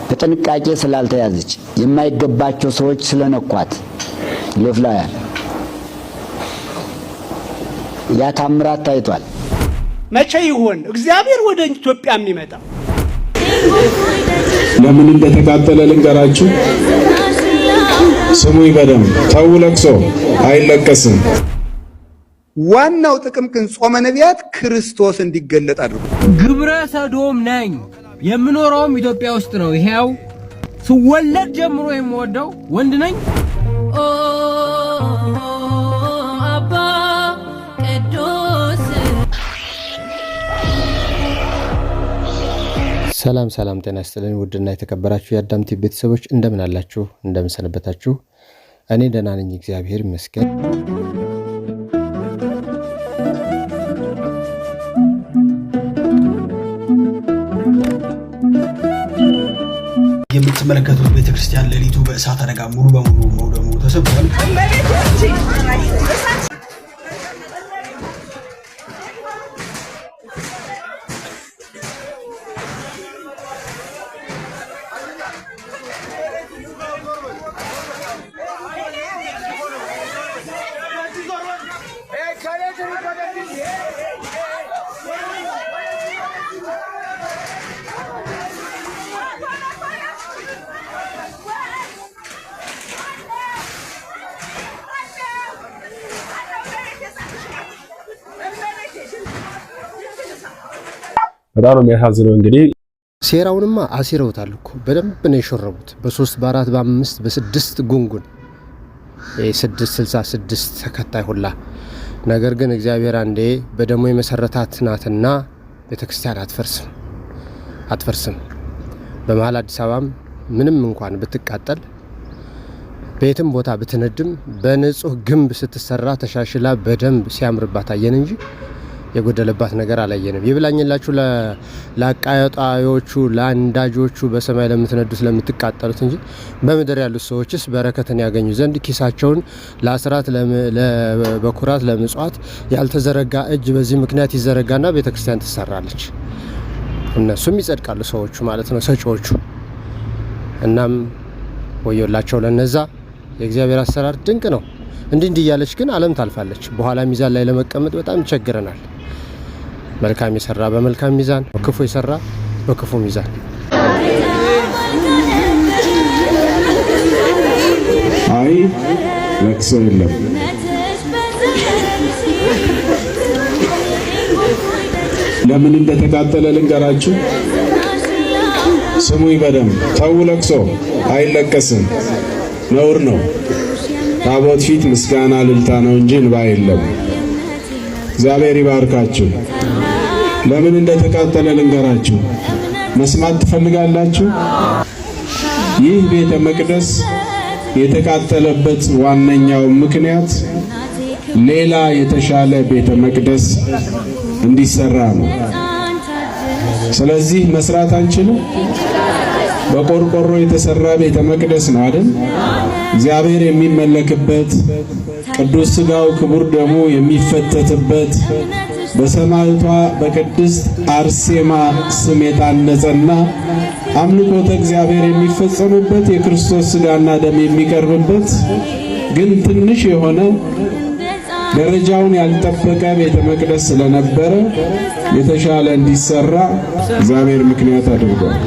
በጥንቃቄ ስላልተያዘች የማይገባቸው ሰዎች ስለነኳት ሎፍላውያን ያ ታምራት ታይቷል። መቼ ይሆን እግዚአብሔር ወደ ኢትዮጵያ የሚመጣ? ለምን እንደተቃጠለ ልንገራችሁ። ስሙኝ በደንብ ተው፣ ለቅሶ አይለቀስም። ዋናው ጥቅም ግን ጾመ ነቢያት ክርስቶስ እንዲገለጥ አድርጎ ግብረ ሰዶም ነኝ የምኖረውም ኢትዮጵያ ውስጥ ነው። ይሄው ስወለድ ጀምሮ የምወደው ወንድ ነኝ። አባ ቅዱስ ሰላም ሰላም፣ ጤና ይስጥልኝ ውድና የተከበራችሁ የአዳም ቲቪ ቤተሰቦች እንደምን አላችሁ? እንደምን ሰነበታችሁ? እኔ ደህና ነኝ፣ እግዚአብሔር ይመስገን። የምትመለከቱት ቤተክርስቲያን ሌሊቱ በእሳት አደጋ ሙሉ በሙሉ መውደሙ ተሰምቷል። በጣም የሚያሳዝነው እንግዲህ ሴራውንማ አሲረውታል እኮ በደንብ ነው የሾረቡት። በ3 በ4 በ5 በ6 ጉንጉን የ666 ተከታይ ሁላ። ነገር ግን እግዚአብሔር አንዴ በደሙ የመሰረታት ናትና ቤተክርስቲያን አትፈርስም። በመሃል አዲስ አበባም ምንም እንኳን ብትቃጠል ቤትም ቦታ ብትነድም በንጹህ ግንብ ስትሰራ ተሻሽላ በደንብ ሲያምርባት አየን እንጂ የጎደለባት ነገር አላየንም። ይብላኝላችሁ ለአቃያጣዮቹ ለአንዳጆቹ በሰማይ ለምትነዱት ለምትቃጠሉት እንጂ በምድር ያሉት ሰዎችስ በረከትን ያገኙ ዘንድ ኪሳቸውን ለአስራት ለበኩራት ለምጽዋት ያልተዘረጋ እጅ በዚህ ምክንያት ይዘረጋና ቤተክርስቲያን ትሰራለች። እነሱም ይጸድቃሉ፣ ሰዎቹ ማለት ነው፣ ሰጪዎቹ። እናም ወዮላቸው ለነዛ። የእግዚአብሔር አሰራር ድንቅ ነው። እንዲህ እያለች ግን ዓለም ታልፋለች። በኋላ ሚዛን ላይ ለመቀመጥ በጣም ይቸግረናል። መልካም የሰራ በመልካም ሚዛን፣ ክፉ የሰራ በክፉ ሚዛን። አይ ለቅሶ የለም። ለምን እንደተቃጠለ ልንገራችሁ። ስሙኝ በደንብ ተው፣ ለቅሶ አይለቀስም፣ ነውር ነው። ታቦት ፊት ምስጋና ልልታ ነው እንጂ እንባ የለም። እግዚአብሔር ይባርካችሁ። ለምን እንደተቃጠለ ልንገራችሁ። መስማት ትፈልጋላችሁ? ይህ ቤተ መቅደስ የተቃጠለበት ዋነኛው ምክንያት ሌላ የተሻለ ቤተ መቅደስ እንዲሰራ ነው። ስለዚህ መስራት አንችልም። በቆርቆሮ የተሰራ ቤተ መቅደስ ነው አይደል? እግዚአብሔር የሚመለክበት ቅዱስ ሥጋው ክቡር ደሙ የሚፈተትበት በሰማዕቷ በቅድስት አርሴማ ስም የታነጸና አምልኮተ እግዚአብሔር የሚፈጸምበት የክርስቶስ ሥጋና ደም የሚቀርብበት ግን ትንሽ የሆነ ደረጃውን ያልጠበቀ ቤተ መቅደስ ስለነበረ የተሻለ እንዲሰራ እግዚአብሔር ምክንያት አድርጓል።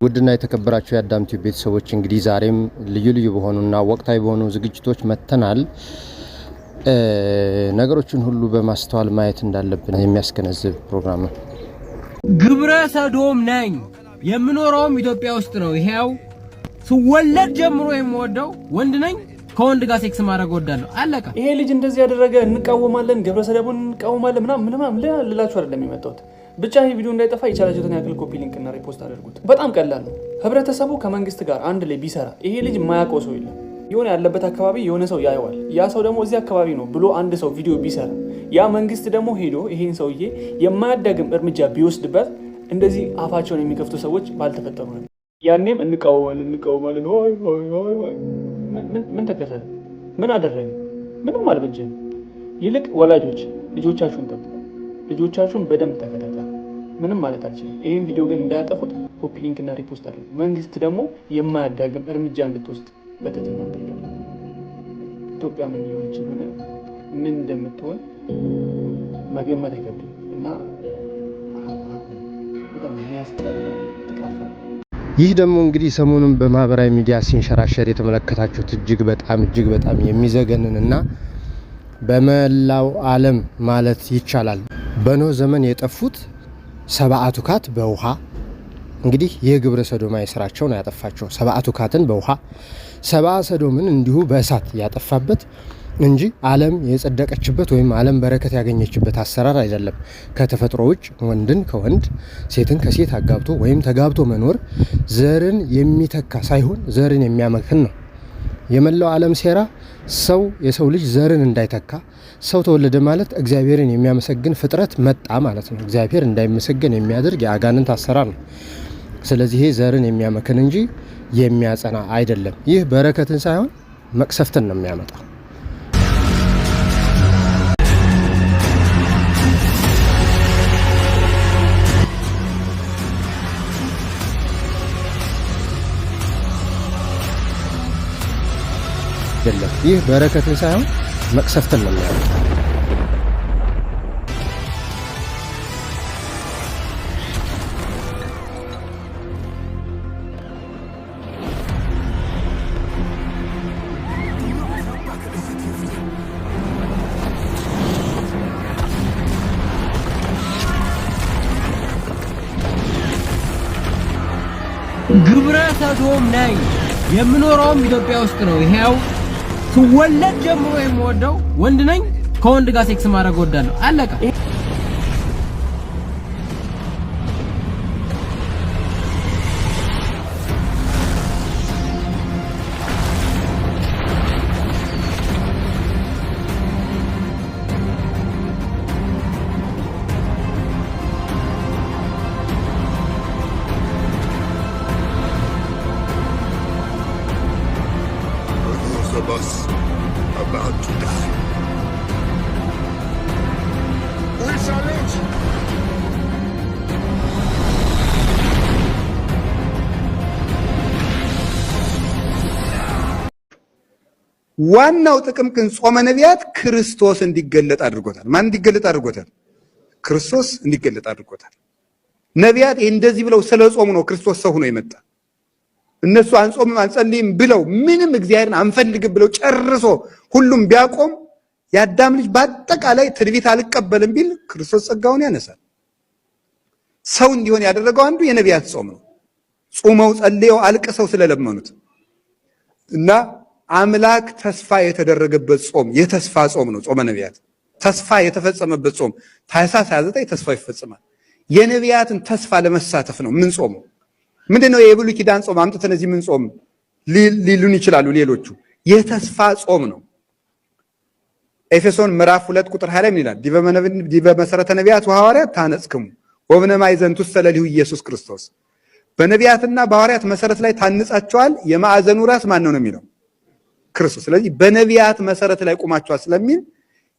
ውድና የተከበራችሁ የአዳም ቲቪ ቤተሰቦች እንግዲህ ዛሬም ልዩ በሆኑና ወቅታዊ በሆኑ ዝግጅቶች መተናል። ነገሮችን ሁሉ በማስተዋል ማየት እንዳለብን የሚያስገነዝብ ፕሮግራም ነው። ግብረ ሰዶም ነኝ የምኖረውም ኢትዮጵያ ውስጥ ነው። ይሄው ስወለድ ጀምሮ የምወደው ወንድ ነኝ። ከወንድ ጋር ሴክስ ማድረግ ወዳለሁ። አለቀ። ይሄ ልጅ እንደዚህ ያደረገ እንቃወማለን፣ ግብረ ሰዶምን እንቃወማለን ምናምን ልላችሁ አይደለም የመጣሁት። ብቻ ይሄ ቪዲዮ እንዳይጠፋ የቻላችሁትን ያክል ኮፒ ሊንክ እና ሪፖስት አድርጉት። በጣም ቀላል ነው። ህብረተሰቡ ከመንግስት ጋር አንድ ላይ ቢሰራ ይሄ ልጅ የማያውቀው ሰው የለም። የሆነ ያለበት አካባቢ የሆነ ሰው ያየዋል። ያ ሰው ደግሞ እዚህ አካባቢ ነው ብሎ አንድ ሰው ቪዲዮ ቢሰራ ያ መንግስት ደግሞ ሄዶ ይሄን ሰውዬ የማያዳግም እርምጃ ቢወስድበት እንደዚህ አፋቸውን የሚከፍቱ ሰዎች ባልተፈጠሩ ነበር። ያኔም እንቃወማለን። ምን ተከሰተ? ምን አደረገ? ምንም አልበጀም። ይልቅ ወላጆች ልጆቻችሁን ጠብቁ። ልጆቻችሁን በደንብ ተከታተሉ። ምንም ማለት አልችልም። ይሄን ቪዲዮ ግን እንዳያጠፉት ኮፒ ሊንክ እና ሪፖስት አድርጉ። መንግስት ደግሞ የማያዳግም እርምጃ እንድትወስድ በትህትና እንጠይቃለን። ኢትዮጵያ ምን ሊሆን ይችላል ምን እንደምትሆን መገመት አይከብድም እና በጣም የሚያስጠላ ተቃፈለ። ይህ ደግሞ እንግዲህ ሰሞኑን በማህበራዊ ሚዲያ ሲንሸራሸር የተመለከታችሁት እጅግ በጣም የሚዘገንንና በመላው ዓለም ማለት ይቻላል በኖህ ዘመን የጠፉት 70 አቱካት በውሃ እንግዲህ የግብረ ሰዶማዊ ስራቸውን ያጠፋቸው 70 አቱካትን በውሃ 70 ሰዶምን እንዲሁ በእሳት ያጠፋበት እንጂ ዓለም የጸደቀችበት ወይም ዓለም በረከት ያገኘችበት አሰራር አይደለም። ከተፈጥሮ ውጭ ወንድን ከወንድ ሴትን ከሴት አጋብቶ ወይም ተጋብቶ መኖር ዘርን የሚተካ ሳይሆን ዘርን የሚያመክን ነው። የመላው ዓለም ሴራ ሰው የሰው ልጅ ዘርን እንዳይተካ ሰው ተወለደ ማለት እግዚአብሔርን የሚያመሰግን ፍጥረት መጣ ማለት ነው። እግዚአብሔር እንዳይመሰገን የሚያደርግ የአጋንንት አሰራር ነው። ስለዚህ ይሄ ዘርን የሚያመክን እንጂ የሚያጸና አይደለም። ይህ በረከትን ሳይሆን መቅሰፍትን ነው የሚያመጣው። ይህ በረከትን ሳይሆን መቅሰፍትን ነው የሚያመጣው። ግብረ ሰዶም ነኝ። የምኖረውም ኢትዮጵያ ውስጥ ነው። ይሄው ስወለድ ጀምሮ የምወደው ወንድ ነኝ። ከወንድ ጋር ሴክስ ማድረግ ወዳለሁ። አለቀ። About to die. We salute. ዋናው ጥቅም ግን ጾመ ነቢያት ክርስቶስ እንዲገለጥ አድርጎታል። ማን እንዲገለጥ አድርጎታል? ክርስቶስ እንዲገለጥ አድርጎታል። ነቢያት እንደዚህ ብለው ስለ ጾሙ ነው ክርስቶስ ሰው ሆኖ የመጣ። እነሱ አንጾምም አንጸልይም ብለው ምንም እግዚአብሔርን አንፈልግም ብለው ጨርሶ ሁሉም ቢያቆም የአዳም ልጅ በአጠቃላይ ትንቢት አልቀበልም ቢል ክርስቶስ ጸጋውን ያነሳል። ሰው እንዲሆን ያደረገው አንዱ የነቢያት ጾም ነው። ጾመው ጸልየው አልቅሰው ስለለመኑት እና አምላክ ተስፋ የተደረገበት ጾም የተስፋ ጾም ነው። ጾመ ነቢያት ተስፋ የተፈጸመበት ጾም። ታኅሳስ 29 ተስፋ ይፈጸማል። የነቢያትን ተስፋ ለመሳተፍ ነው ምን ጾመው። ምንድነው የብሉይ ኪዳን ጾም አምጥተን እዚህ ምን ጾም ሊሉን ይችላሉ ሌሎቹ። የተስፋ ጾም ነው። ኤፌሶን ምዕራፍ 2 ቁጥር 20 ምን ይላል? ዲበ መሰረተ ነቢያት ወሐዋርያት ታነጽክሙ ወብነ ማዕዘንቱ ሰለሊሁ ኢየሱስ ክርስቶስ። በነቢያትና በሐዋርያት መሰረት ላይ ታንጻቸዋል። የማዕዘኑ ራስ ማን ነው የሚለው? ክርስቶስ። ስለዚህ በነቢያት መሰረት ላይ ቆማቸዋል ስለሚል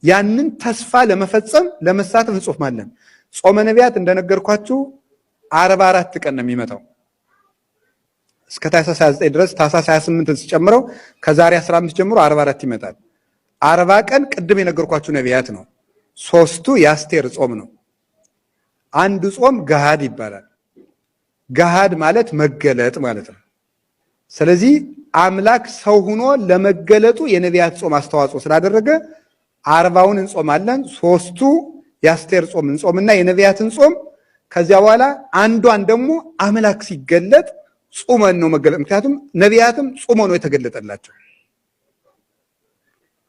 ያንን ተስፋ ለመፈጸም ለመሳተፍ እንጾማለን። ጾመ ነቢያት እንደነገርኳችሁ 44 ቀን ነው የሚመጣው እስከ ታኅሳስ 29 ድረስ። ታኅሳስ 28 ሲጨምረው ከዛሬ 15 ጀምሮ 44 ይመጣል። 40 ቀን ቅድም የነገርኳችሁ ነቢያት ነው። 3ቱ የአስቴር ጾም ነው። አንዱ ጾም ገሃድ ይባላል። ገሃድ ማለት መገለጥ ማለት ነው። ስለዚህ አምላክ ሰው ሆኖ ለመገለጡ የነቢያት ጾም አስተዋጽኦ ስላደረገ 40ውን እንጾማለን። 3ቱ የአስቴር ጾም እንጾምና የነቢያትን ጾም ከዚያ በኋላ አንዷን ደግሞ አምላክ ሲገለጥ ጾመን ነው መገለጥ። ምክንያቱም ነቢያትም ጾመው ነው የተገለጠላቸው።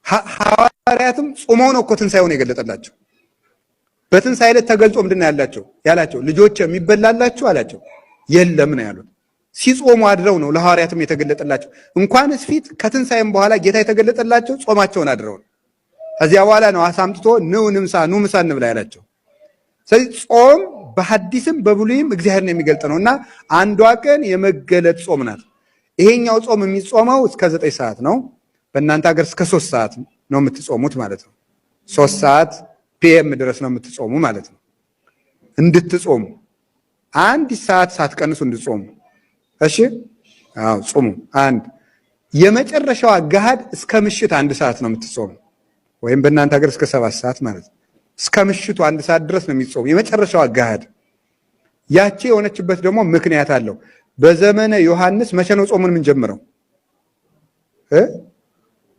ሐዋርያትም ጾመው ነው እኮ ትንሣኤውን የገለጠላቸው። በትንሣኤ ዕለት ተገልጾ ምንድን ነው ያላቸው? ልጆች የሚበላላችሁ አላቸው። የለም ነው ያሉት። ሲጾሙ አድረው ነው ለሐዋርያትም የተገለጠላቸው። እንኳንስ ፊት ከትንሣኤም በኋላ ጌታ የተገለጠላቸው ጾማቸውን አድረው ነው። ከዚያ በኋላ ነው አሳምጥቶ ኑ ምሳ እንብላ ያላቸው። ስለዚህ ጾም በሐዲስም በብሉይም እግዚአብሔርን የሚገልጥ ነውና አንዷ ቀን የመገለጥ ጾም ናት። ይሄኛው ጾም የሚጾመው እስከ 9 ሰዓት ነው። በእናንተ ሀገር እስከ 3 ሰዓት ነው የምትጾሙት ማለት ነው። 3 ሰዓት ፒኤም ድረስ ነው የምትጾሙ ማለት ነው። እንድትጾሙ 1 ሰዓት ሳትቀንሱ እንድትጾሙ። እሺ አዎ ጾሙ። አንድ የመጨረሻው ገሃድ እስከ ምሽት 1 ሰዓት ነው የምትጾሙ፣ ወይም በእናንተ ሀገር እስከ 7 ሰዓት ማለት ነው። እስከ ምሽቱ 1 ሰዓት ድረስ ነው የሚጾሙ የመጨረሻው ገሃድ። ያቺ የሆነችበት ደግሞ ምክንያት አለው። በዘመነ ዮሐንስ መቼ ነው ጾሙን የምንጀምረው?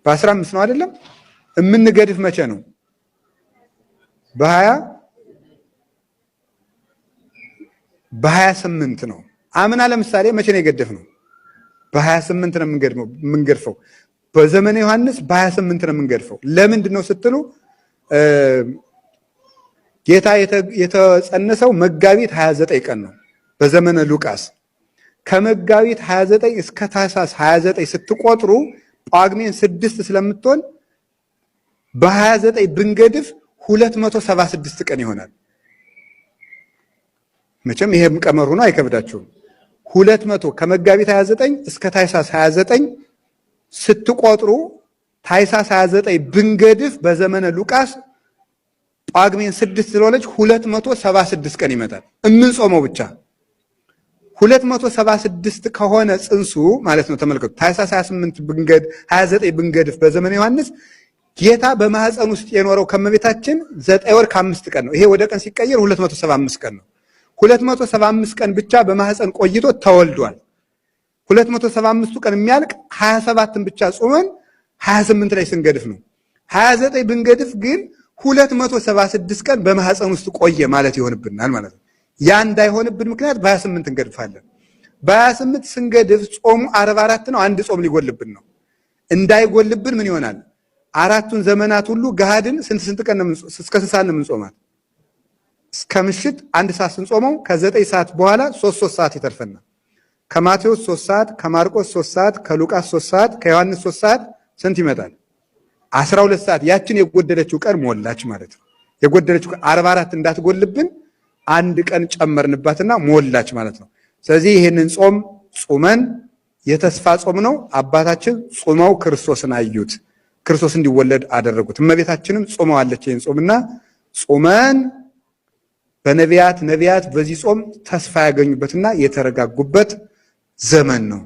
በ15 ነው አይደለም? የምንገድፍ መቼ ነው? በ28 ነው። አምና ለምሳሌ መቼ ነው የገደፍ ነው? በ28 ነው የምንገድፈው። በዘመነ ዮሐንስ በ28 ነው የምንገድፈው። ለምንድን ነው ስትሉ ጌታ የተጸነሰው መጋቢት 29 ቀን ነው በዘመነ ሉቃስ። ከመጋቢት 29 እስከ ታኅሳስ 29 ስትቆጥሩ ጳጉሜን 6 ስለምትሆን በ29 ብንገድፍ 276 ቀን ይሆናል። መቼም ይሄም ቀመር ሆኖ አይከብዳችሁም። 200 ከመጋቢት 29 እስከ ታኅሳስ 29 ስትቆጥሩ ታኅሳስ 29 ብንገድፍ በዘመነ ሉቃስ ጳጉሜን 6 ስለሆነች 276 ቀን ይመጣል። እምንጾመው ብቻ 276 ከሆነ ጽንሱ ማለት ነው። ተመልከቱ። ታኅሳስ 29 ብንገድፍ በዘመነ ዮሐንስ ጌታ በማህፀን ውስጥ የኖረው ከመቤታችን 9 ወር ከ5 ቀን ነው። ይሄ ወደ ቀን ሲቀየር 275 ቀን ነው። 275 ቀን ብቻ በማህፀን ቆይቶ ተወልዷል። 275ቱ ቀን የሚያልቅ 27ን ብቻ ጾመን 28 ላይ ስንገድፍ ነው። 29 ብንገድፍ ግን 276 ቀን በማህፀን ውስጥ ቆየ ማለት ይሆንብናል ማለት ነው። ያ እንዳይሆንብን ምክንያት በ28 እንገድፋለን። በ28 ስንገድፍ ጾሙ 44 ነው። አንድ ጾም ሊጎልብን ነው። እንዳይጎልብን ምን ይሆናል? 4ቱን ዘመናት ሁሉ ገሃድን ስንት ቀን እስከ 6 ሰዓት ነው የምንጾማት። እስከ ምሽት 1 ሰዓት ስንጾመው ከ9 ሰዓት በኋላ 3 ሰዓት ይተርፈናል። ከማቴዎስ 3 ሰዓት፣ ከማርቆስ 3 ሰዓት፣ ከሉቃስ 3 ሰዓት፣ ከዮሐንስ 3 ሰዓት ስንት ይመጣል? 12 ሰዓት። ያችን የጎደለችው ቀን ሞላች ማለት ነው። የጎደለችው 44 እንዳትጎልብን አንድ ቀን ጨመርንባትና ሞላች ማለት ነው። ስለዚህ ይህንን ጾም ጾመን የተስፋ ጾም ነው። አባታችን ጾመው ክርስቶስን አዩት፣ ክርስቶስ እንዲወለድ አደረጉት። እመቤታችንም ጾመዋለች ይህን ጾምና ጾመን ነቢያት በዚህ ጾም ተስፋ ያገኙበትና የተረጋጉበት ዘመን ነው።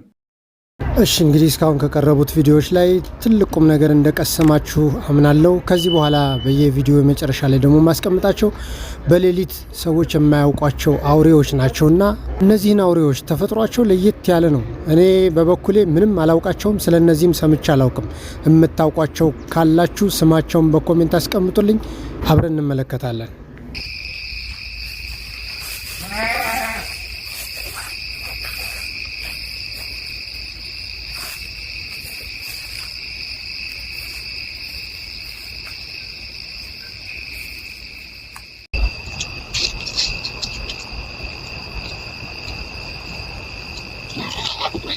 እሺ እንግዲህ እስካሁን ከቀረቡት ቪዲዮዎች ላይ ትልቅ ቁም ነገር እንደቀሰማችሁ አምናለሁ። ከዚህ በኋላ በየቪዲዮ መጨረሻ ላይ ደግሞ ማስቀምጣቸው በሌሊት ሰዎች የማያውቋቸው አውሬዎች ናቸውና እነዚህን አውሬዎች ተፈጥሯቸው ለየት ያለ ነው። እኔ በበኩሌ ምንም አላውቃቸውም፣ ስለነዚህም ሰምቼ አላውቅም። የምታውቋቸው ካላችሁ ስማቸውን በኮሜንት አስቀምጡልኝ፣ አብረን እንመለከታለን።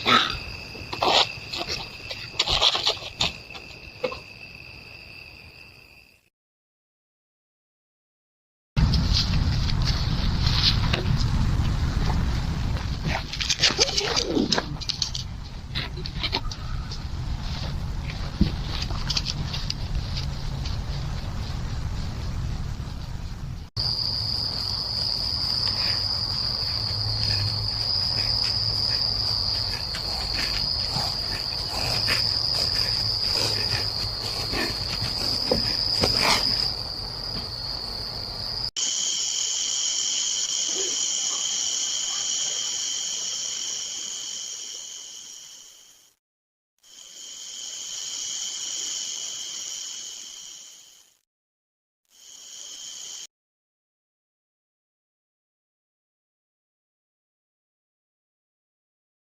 Ah!